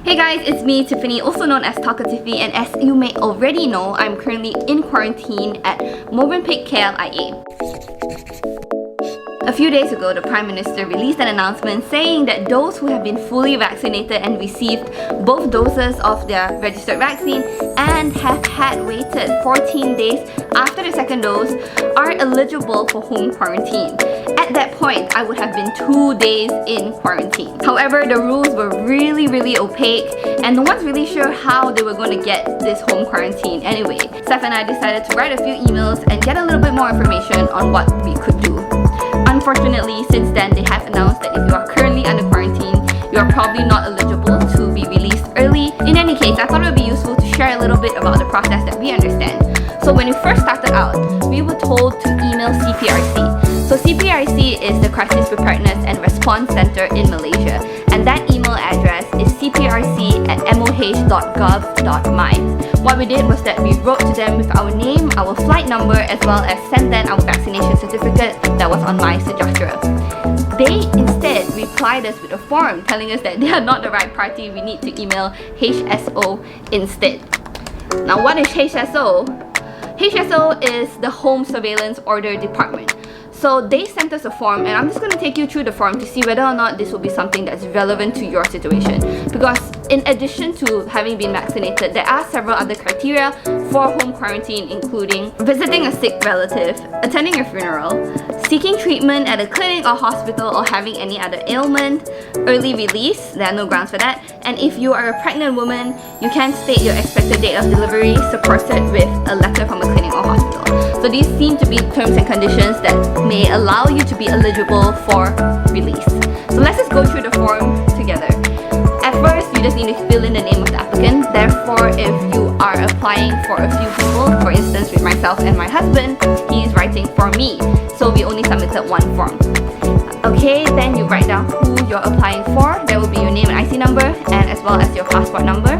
Hey guys, it's me, Tiffany, also known as Talker Tiffy, and as you may already know, I'm currently in quarantine at Movenpick KLIA. A few days ago, the Prime Minister released an announcement saying that those who have been fully vaccinated and received both doses of their registered vaccine and have had waited 14 days after the second dose are eligible for home quarantine. At that point, I would have been 2 days in quarantine. However, the rules were really opaque and no one's really sure how they were going to get this home quarantine anyway. Steph and I decided to write a few emails and get a little bit more information on what we could do. Unfortunately, since then, they have announced that if you are currently under quarantine, you are probably not eligible to be released early. In any case, I thought it would be useful to share a little bit about the process that we understand. So when we first started out, we were told to email CPRC. So CPRC is the Crisis Preparedness and Response Center in Malaysia, and that email address is cprc@moh.gov.my. What we did was that we wrote to them with our name, our flight number, as well as sent them our vaccination certificate that was on my Sejahtera. They instead replied us with a form telling us that they are not the right party, we need to email HSO instead. Now what is HSO? HSO is the Home Surveillance Order Department. So they sent us a form, and I'm just going to take you through the form to see whether or not this will be something that's relevant to your situation. Because in addition to having been vaccinated, there are several other criteria for home quarantine, including visiting a sick relative, attending a funeral, seeking treatment at a clinic or hospital, or having any other ailment, early release, there are no grounds for that, and if you are a pregnant woman, you can state your expected date of delivery supported with a letter from a clinic or hospital. So these seem to be terms and conditions that may allow you to be eligible for release. So let's just go through the form together. At first, you just need to fill in the name of the applicant. Therefore, if you are applying for a few people, for instance with myself and my husband, he is writing for me. So we only submitted one form. Okay, then you write down who you're applying for. That will be your name and IC number, and as well as your passport number,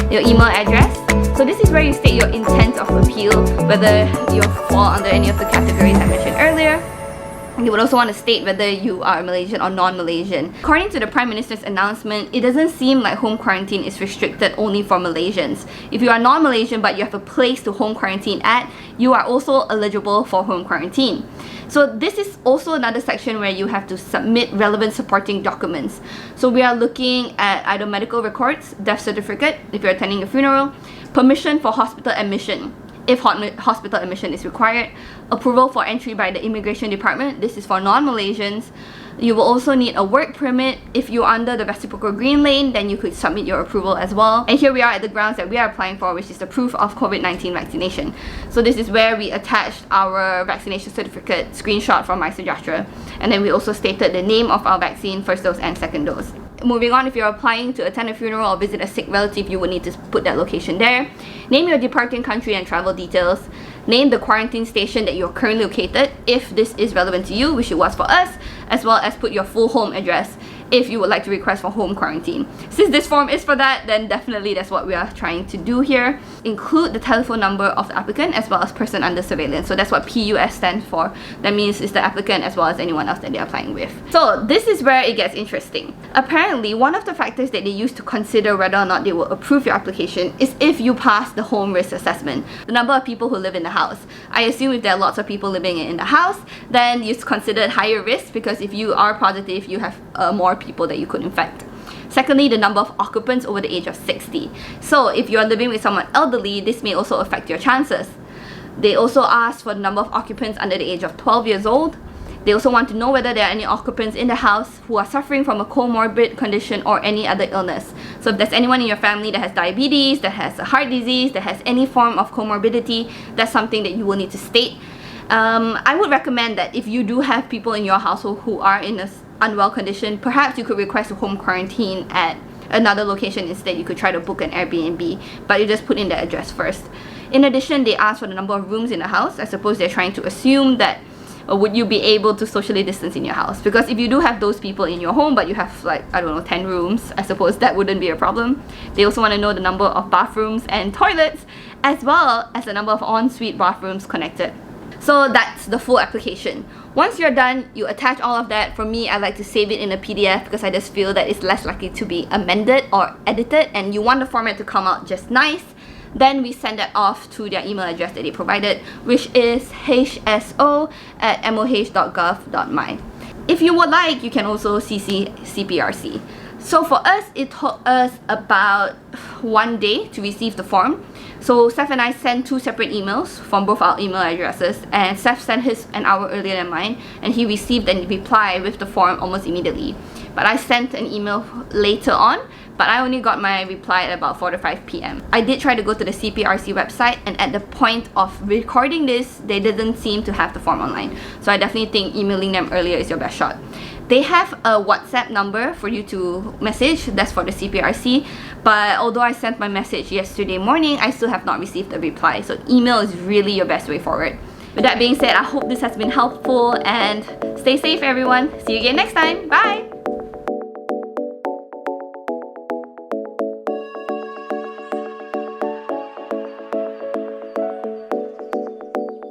your email address. So this is where you state your intent of appeal, whether you fall under any of the categories I mentioned earlier. You would also want to state whether you are Malaysian or non-Malaysian. According to the Prime Minister's announcement, it doesn't seem like home quarantine is restricted only for Malaysians. If you are non-Malaysian but you have a place to home quarantine at, you are also eligible for home quarantine. So this is also another section where you have to submit relevant supporting documents. So we are looking at either medical records, death certificate if you're attending a funeral, permission for hospital admission if hospital admission is required, approval for entry by the immigration department, this is for non-Malaysians. You will also need a work permit. If you're under the reciprocal green lane, then you could submit your approval as well. And here we are at the grounds that we are applying for, which is the proof of COVID-19 vaccination. So this is where we attached our vaccination certificate screenshot from my Sejahtera, and then we also stated the name of our vaccine, first dose and second dose. Moving on, if you're applying to attend a funeral or visit a sick relative, you would need to put that location there. Name your departing country and travel details. Name the quarantine station that you're currently located, if this is relevant to you, which it was for us, as well as put your full home address if you would like to request for home quarantine. Since this form is for that, then definitely that's what we are trying to do here. Include the telephone number of the applicant as well as person under surveillance. So that's what PUS stands for. That means it's the applicant as well as anyone else that they're applying with. So this is where it gets interesting. Apparently, one of the factors that they use to consider whether or not they will approve your application is if you pass the home risk assessment, the number of people who live in the house. I assume if there are lots of people living in the house, then it's considered higher risk, because if you are positive, you have more people that you could infect. Secondly, the number of occupants over the age of 60. So if you are living with someone elderly, this may also affect your chances. They also ask for the number of occupants under the age of 12 years old. They also want to know whether there are any occupants in the house who are suffering from a comorbid condition or any other illness. So if there's anyone in your family that has diabetes, that has a heart disease, that has any form of comorbidity, that's something that you will need to state. I would recommend that if you do have people in your household who are in a unwell condition, perhaps you could request a home quarantine at another location instead. You could try to book an Airbnb, but you just put in the address first. In addition, they ask for the number of rooms in the house. I suppose they're trying to assume that would you be able to socially distance in your house, because if you do have those people in your home but you have, like, I don't know, 10 rooms, I suppose that wouldn't be a problem. They also want to know the number of bathrooms and toilets, as well as the number of ensuite bathrooms connected. So that's the full application. Once you're done, you attach all of that. For me, I like to save it in a PDF because I just feel that it's less likely to be amended or edited, and you want the format to come out just nice. Then we send that off to their email address that they provided, which is hso@moh.gov.my. If you would like, you can also CC CPRC. So for us, it took us about 1 day to receive the form. So Seth and I sent 2 separate emails from both our email addresses, and Seth sent his an hour earlier than mine, and he received a reply with the form almost immediately. But I sent an email later on, but I only got my reply at about 4 to 5 p.m. I did try to go to the CPRC website, and at the point of recording this, they didn't seem to have the form online. So I definitely think emailing them earlier is your best shot. They have a WhatsApp number for you to message, that's for the CPRC, but although I sent my message yesterday morning, I still have not received a reply. So email is really your best way forward. With that being said, I hope this has been helpful, and stay safe everyone. See you again next time. Bye!